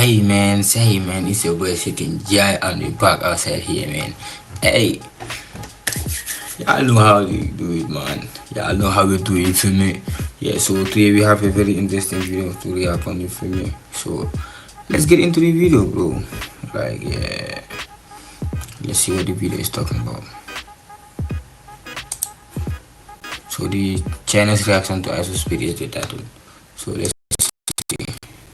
Say man, it's your boy sitting Jai on the back outside here, man. Hey, y'all know how we do it, man. Y'all know how we do it for me. Yeah, so today we have a very interesting video to react on it for me. So let's get into the video, bro. Like, yeah, let's see what the video is talking about. So the China's reaction to IShowSpeed is the title. So let's see.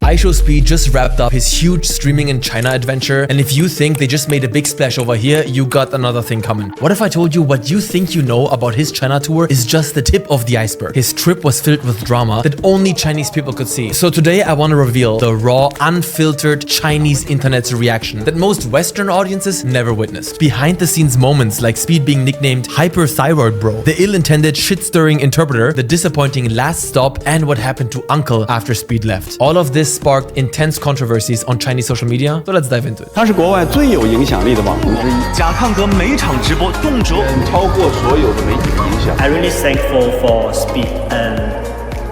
IShowSpeed just wrapped up his huge streaming in China adventure, and if you think they just made a big splash over here, you got another thing coming. What if I told you what you think you know about his China tour is just the tip of the iceberg? His trip was filled with drama that only Chinese people could see. So today I want to reveal the raw, unfiltered Chinese internet's reaction that most Western audiences never witnessed. Behind the scenes moments like Speed being nicknamed Hyperthyroid Bro, the ill-intended shit-stirring interpreter, the disappointing last stop, and what happened to Uncle after Speed left. All of this sparked intense controversies on Chinese social media, so let's dive into it. 他是国外最有影响力的网红之一。甲亢哥每场直播动辄超过所有的媒体的影响。 I'm really thankful for Speed and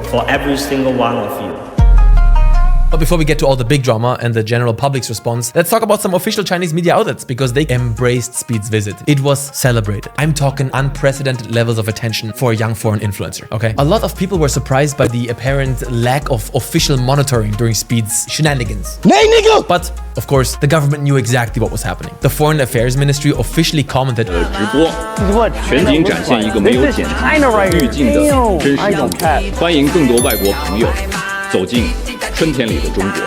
for every single one of you. But before we get to all the big drama and the general public's response, let's talk about some official Chinese media outlets because they embraced Speed's visit. It was celebrated. I'm talking unprecedented levels of attention for a young foreign influencer, okay? A lot of people were surprised by the apparent lack of official monitoring during Speed's shenanigans. But, of course, the government knew exactly what was happening. The Foreign Affairs Ministry officially commented, 直播全景展现一个没有剪辑和滤镜的真实中国，欢迎更多外国朋友走进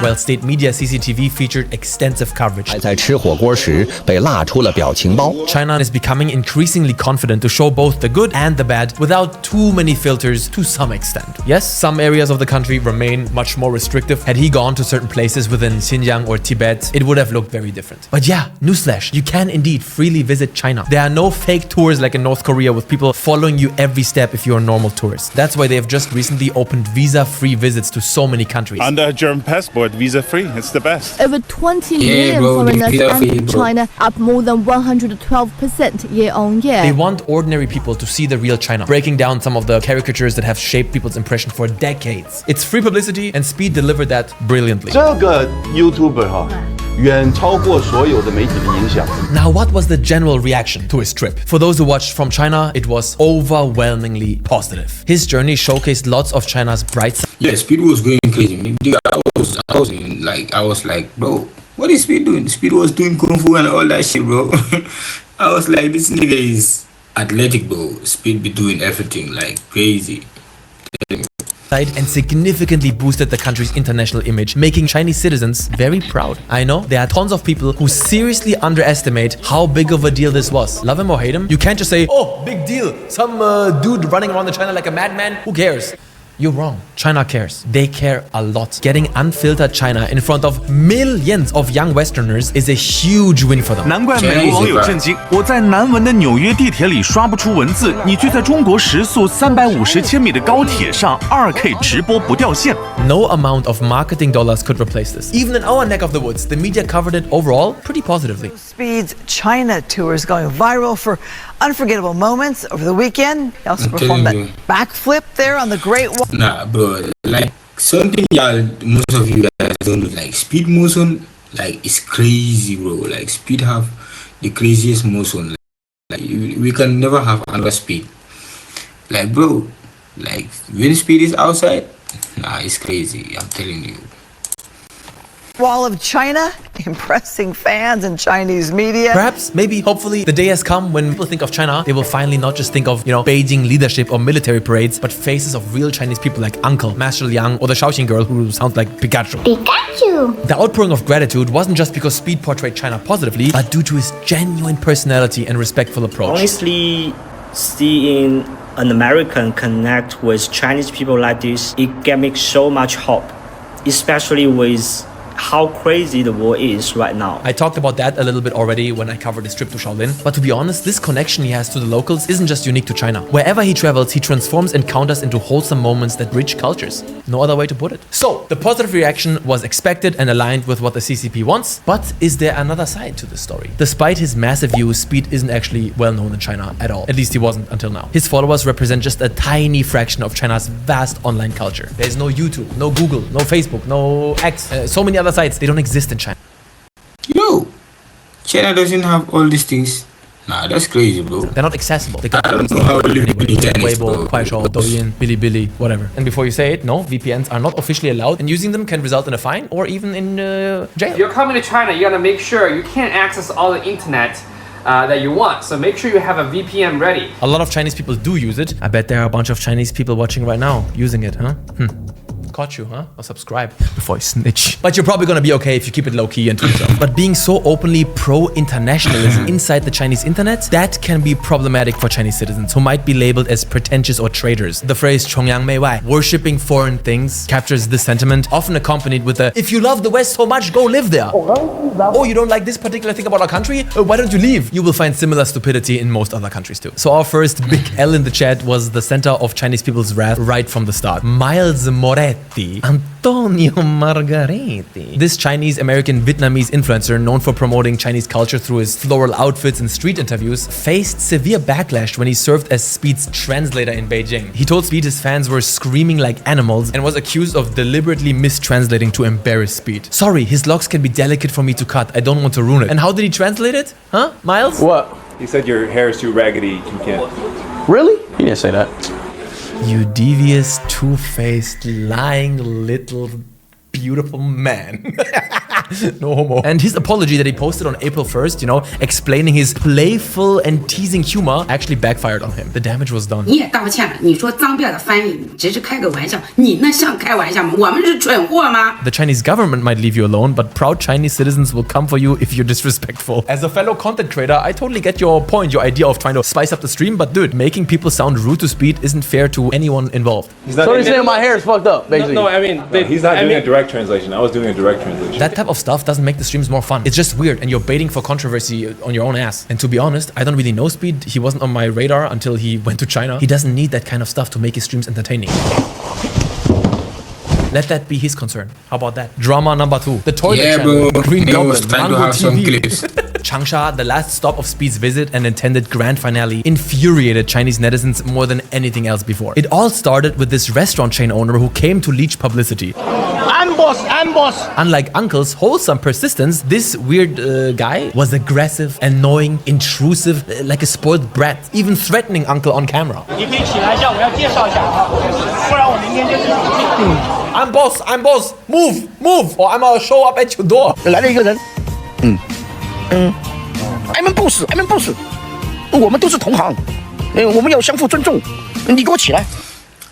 while state media CCTV featured extensive coverage. 在吃火锅时被辣出了表情包。 China is becoming increasingly confident to show both the good and the bad without too many filters to some extent. Yes, some areas of the country remain much more restrictive. Had he gone to certain places within Xinjiang or Tibet, it would have looked very different. But yeah, newsflash, you can indeed freely visit China. There are no fake tours like in North Korea with people following you every step if you're a normal tourist. That's why they have just recently opened visa-free visits to so many countries. Under a German passport, visa-free, it's the best. Over 20 million foreigners entered China, up more than 112% year-on-year. They want ordinary people to see the real China, breaking down some of the caricatures that have shaped people's impression for decades. It's free publicity, and Speed delivered that brilliantly. 这个 YouTuber 哈，远超过所有的媒体的影响。 Now, what was the general reaction to his trip? For those who watched from China, it was overwhelmingly positive. His journey showcased lots of China's bright sides. Yeah, Speed was going crazy. I was like, bro, what is Speed doing? Speed was doing kung fu and all that shit, bro. I was like, this nigga is athletic, bro. Speed be doing everything like crazy. And significantly boosted the country's international image, making Chinese citizens very proud. I know there are tons of people who seriously underestimate how big of a deal this was. Love him or hate him, you can't just say, oh, big deal, some dude running around the China like a madman, who cares? You're wrong. China cares. They care a lot. Getting unfiltered China in front of millions of young Westerners is a huge win for them. 难怪美国网友震惊，我在难闻的纽约地铁里刷不出文字，你却在中国时速350千米的高铁上 2K 直播不掉线。 No amount of marketing dollars could replace this. Even in our neck of the woods, the media covered it overall pretty positively. Speed's China tour is going viral for unforgettable moments over the weekend. He also performed that backflip there on the Great Wall. Nah, bro, like something y'all, most of you guys don't know, like Speed motion, like it's crazy, bro. Like Speed have the craziest motion. Like we can never have another Speed. Like, bro, like when Speed is outside, nah, it's crazy. I'm telling you. Wall of China, impressing fans and Chinese media. Perhaps, maybe, hopefully, the day has come when people think of China, they will finally not just think of, Beijing leadership or military parades, but faces of real Chinese people like Uncle, Master Liang, or the Shaoxing girl who sounds like Pikachu. Pikachu! The outpouring of gratitude wasn't just because Speed portrayed China positively, but due to his genuine personality and respectful approach. Honestly, seeing an American connect with Chinese people like this, it gave me so much hope, especially with how crazy the war is right now. I talked about that a little bit already when I covered his trip to Shaolin, but to be honest, this connection he has to the locals isn't just unique to China. Wherever he travels, he transforms encounters into wholesome moments that bridge cultures. No other way to put it. So, the positive reaction was expected and aligned with what the CCP wants, but is there another side to this story? Despite his massive views, Speed isn't actually well known in China at all. At least he wasn't until now. His followers represent just a tiny fraction of China's vast online culture. There's no YouTube, no Google, no Facebook, no X, so many other other sites. They don't exist in China. Yo, China doesn't have all these things. Nah, that's crazy, bro. They're not accessible. They got I don't know how to live in China, Weibo, Kuaishou, Douyin, Bilibili, whatever. And before you say it, no, VPNs are not officially allowed, and using them can result in a fine or even in jail. If you're coming to China, you gotta make sure you can't access all the internet that you want. So make sure you have a VPN ready. A lot of Chinese people do use it. I bet there are a bunch of Chinese people watching right now using it, huh? Caught you, huh? I'll subscribe before I snitch. But you're probably gonna be okay if you keep it low-key and to yourself. But being so openly pro-internationalism inside the Chinese internet, that can be problematic for Chinese citizens who might be labeled as pretentious or traitors. The phrase 崇洋媚外, worshipping foreign things, captures this sentiment, often accompanied with a, if you love the West so much, go live there. Oh, you don't like this particular thing about our country? Why don't you leave? You will find similar stupidity in most other countries too. So our first big L in the chat was the center of Chinese people's wrath right from the start. Miles Moretti. Antonio Margareti. This Chinese-American Vietnamese influencer, known for promoting Chinese culture through his floral outfits and street interviews, faced severe backlash when he served as Speed's translator in Beijing. He told Speed his fans were screaming like animals and was accused of deliberately mistranslating to embarrass Speed. Sorry, his locks can be delicate for me to cut. I don't want to ruin it. And how did he translate it? Huh, Miles? What? He said your hair is too raggedy, you can't. Really? He didn't say that. You devious, two-faced, lying little beautiful man. No homo. And his apology that he posted on April 1st, you know, explaining his playful and teasing humor, actually backfired on him. The damage was done. The Chinese government might leave you alone, but proud Chinese citizens will come for you if you're disrespectful. As a fellow content creator, I totally get your point, your idea of trying to spice up the stream, but dude, making people sound rude to Speed isn't fair to anyone involved. So he's saying my hair is fucked up, basically. No, I mean, he's not doing a direct translation. I was doing a direct translation. That type of stuff doesn't make the streams more fun. It's just weird and you're baiting for controversy on your own ass. And to be honest, I don't really know Speed. He wasn't on my radar until he went to China. He doesn't need that kind of stuff to make his streams entertaining. Let that be his concern. How about that? Drama number 2. The toilet channel. Bro. Green Goblin. Time to have some clips. Changsha, the last stop of Speed's visit and intended grand finale, infuriated Chinese netizens more than anything else before. It all started with this restaurant chain owner who came to leech publicity. Amboss! Unlike Uncle's wholesome persistence, this weird guy was aggressive, annoying, intrusive, like a spoiled brat, even threatening Uncle on camera. I'm boss, move, or I'ma show up at your door. 来了一个人，I'm boss，我们都是同行，我们要相互尊重，你给我起来。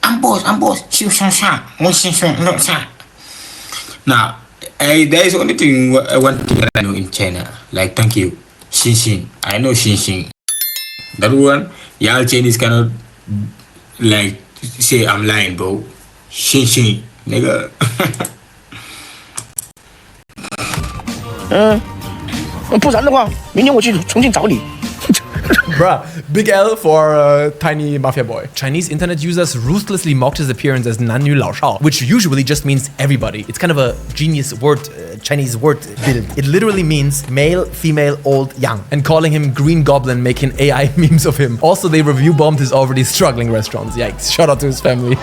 I'm boss，就上下，我先生落下。 Nah, there is only thing one thing that I know in China. Like, thank you, Xing Xing. I know Xing Xing. That one, y'all Chinese cannot like say I'm lying, bro. Xing Xing, nigga. 不然的话，明天我去重庆找你。 Bruh, big L for tiny mafia boy. Chinese internet users ruthlessly mocked his appearance as Nanyu Lao Shao, which usually just means everybody. It's kind of a genius word, Chinese word build. It literally means male, female, old, young. And calling him Green Goblin, making AI memes of him. Also, they review bombed his already struggling restaurants. Yikes. Shout out to his family.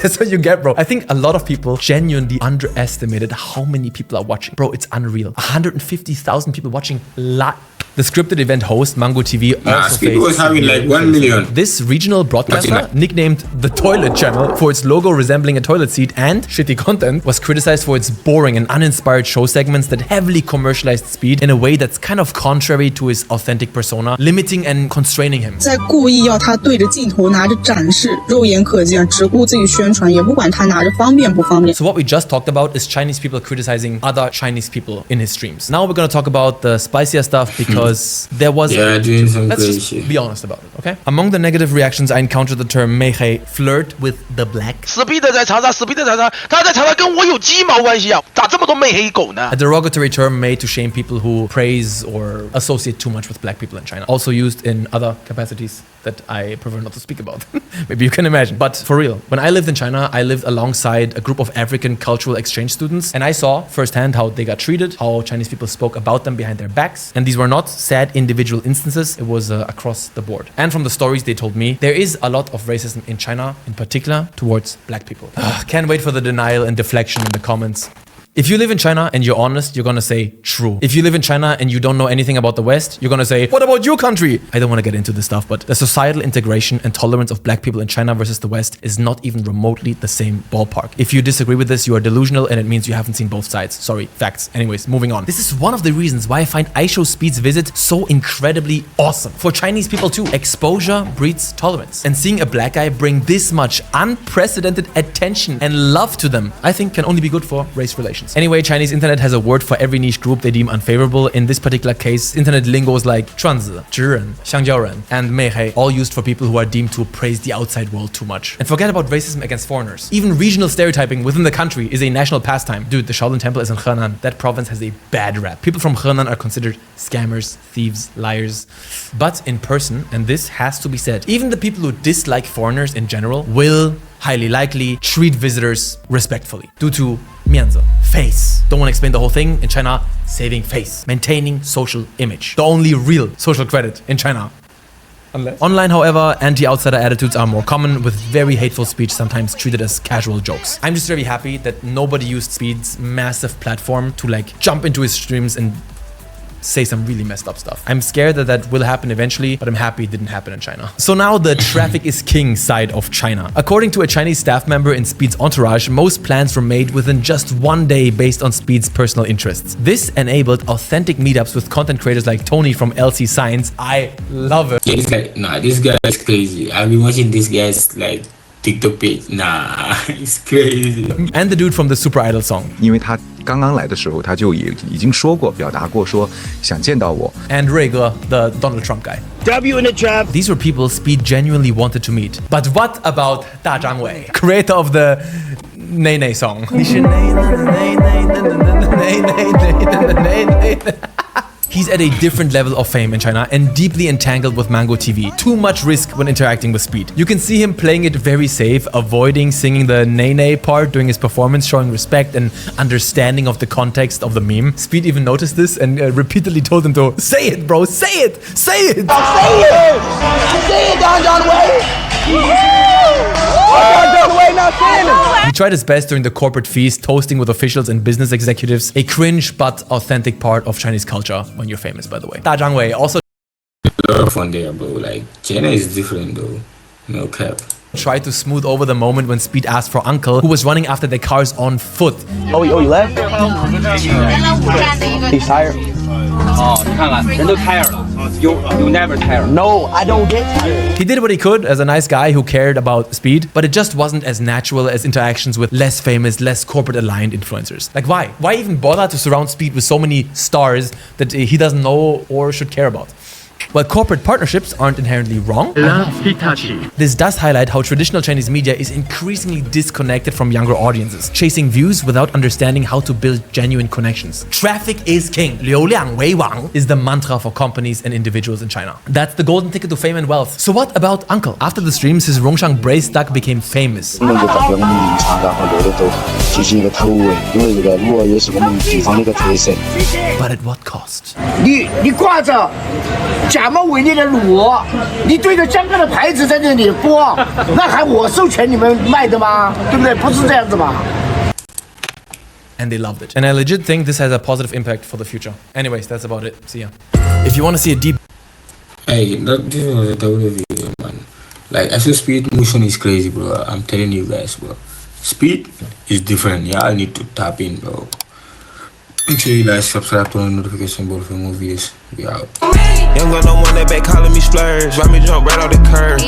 That's what you get, bro. I think a lot of people genuinely underestimated how many people are watching. Bro, it's unreal. 150,000 people watching live. The scripted event host, Mango TV, also Speed was having like 1 million. This regional broadcaster, nicknamed the Toilet Channel for its logo resembling a toilet seat and shitty content, was criticized for its boring and uninspired show segments that heavily commercialized Speed in a way that's kind of contrary to his authentic persona, limiting and constraining him. 在故意要他对着镜头拿着展示，肉眼可见，只顾自己宣传，也不管他拿着方便不方便。 So what we just talked about is Chinese people criticizing other Chinese people in his streams. Now we're going to talk about the spicier stuff because there was doing some let's crazy just shit. be honest about it, okay? Among the negative reactions, I encountered the term 媚黑, flirt with the black. Speed 在查查 ，Speed 在查查，他在查查跟我有鸡毛关系啊？咋这么多媚黑狗呢 A derogatory term made to shame people who praise or associate too much with black people in China. Also used in other capacities. that I prefer not to speak about. Maybe you can imagine. But for real, when I lived in China, I lived alongside a group of African cultural exchange students, and I saw firsthand how they got treated, how Chinese people spoke about them behind their backs. And these were not sad individual instances, it was across the board. And from the stories they told me, there is a lot of racism in China, in particular towards black people. Can't wait for the denial and deflection in the comments. If you live in China and you're honest, you're gonna say true. If you live in China and you don't know anything about the West, you're gonna say, what about your country? I don't wanna get into this stuff, but the societal integration and tolerance of black people in China versus the West is not even remotely the same ballpark. If you disagree with this, you are delusional and it means you haven't seen both sides. Sorry, facts. Anyways, moving on. This is one of the reasons why I find IShowSpeed's visit so incredibly awesome. For Chinese people too, exposure breeds tolerance. And seeing a black guy bring this much unprecedented attention and love to them, I think can only be good for race relations. Anyway, Chinese internet has a word for every niche group they deem unfavorable. In this particular case, internet lingos like 串子, 直人, 香蕉人, and 媚黑, all used for people who are deemed to praise the outside world too much. And forget about racism against foreigners. Even regional stereotyping within the country is a national pastime. Dude, the Shaolin Temple is in Henan. That province has a bad rap. People from Henan are considered scammers, thieves, liars. But in person, and this has to be said, even the people who dislike foreigners in general will highly likely treat visitors respectfully due to 面子, face. Don't want to explain the whole thing. In China, saving face, maintaining social image. The only real social credit in China. Online, however, anti-outsider attitudes are more common, with very hateful speech sometimes treated as casual jokes. I'm just very happy that nobody used Speed's massive platform to like jump into his streams and say some really messed up stuff. I'm scared that that will happen eventually, but I'm happy it didn't happen in China. So now the traffic is king side of China. According to a Chinese staff member in Speed's entourage, most plans were made within just one day based on Speed's personal interests. This enabled authentic meetups with content creators like Tony from LC Science. I love it. This guy is crazy. I've been watching this guy's like TikTok page. Nah, it's crazy. And the dude from the Super Idol song. 因为他刚刚来的时候，他就已经说过，表达过说想见到我。And Ray Ge, the Donald Trump guy. W in the trap. These were people Speed genuinely wanted to meet. But what about Da Zhangwei, creator of the Nei Nei song? He's at a different level of fame in China and deeply entangled with Mango TV. Too much risk when interacting with Speed. You can see him playing it very safe, avoiding singing the Nei Nei part during his performance, showing respect and understanding of the context of the meme. Speed even noticed this and repeatedly told him to say it, bro, say it, say it. Say it! Say it, Don Wei! He tried his best during the corporate feast, toasting with officials and business executives. A cringe but authentic part of Chinese culture when you're famous, by the way. Da Zhangwei also a lot of fun there, bro. Like, China is different though. No cap. Tried to smooth over the moment when Speed asked for Uncle, who was running after their cars on foot. Oh, you left? He's tired. You never tired. No, I don't get tired. He did what he could as a nice guy who cared about Speed, but it just wasn't as natural as interactions with less famous, less corporate aligned influencers. Like why? Why even bother to surround Speed with so many stars that he doesn't know or should care about? While corporate partnerships aren't inherently wrong, this does highlight how traditional Chinese media is increasingly disconnected from younger audiences, chasing views without understanding how to build genuine connections. Traffic is king. 流量为王 is the mantra for companies and individuals in China. That's the golden ticket to fame and wealth. So what about Uncle? After the streams, his Rongshang braised duck became famous. But at what cost? 你挂着假冒伪劣的裸，你对着江哥的牌子在这里播，那还我授权你们卖的吗？对不对？不是这样子吧？ And they loved it. And I legit think this has a positive impact for the future. Anyways, that's about it. See ya. If you want to see a deep... Hey, this was a double video, man. Like, IShowSpeed motion is crazy, bro. I'm telling you guys, bro. Speed is different. Y'all need to tap in, bro. Make sure you guys subscribe to the notification bell for more videos. We out. Young girl, no one that back calling me splurge. Why me jump right off the curb?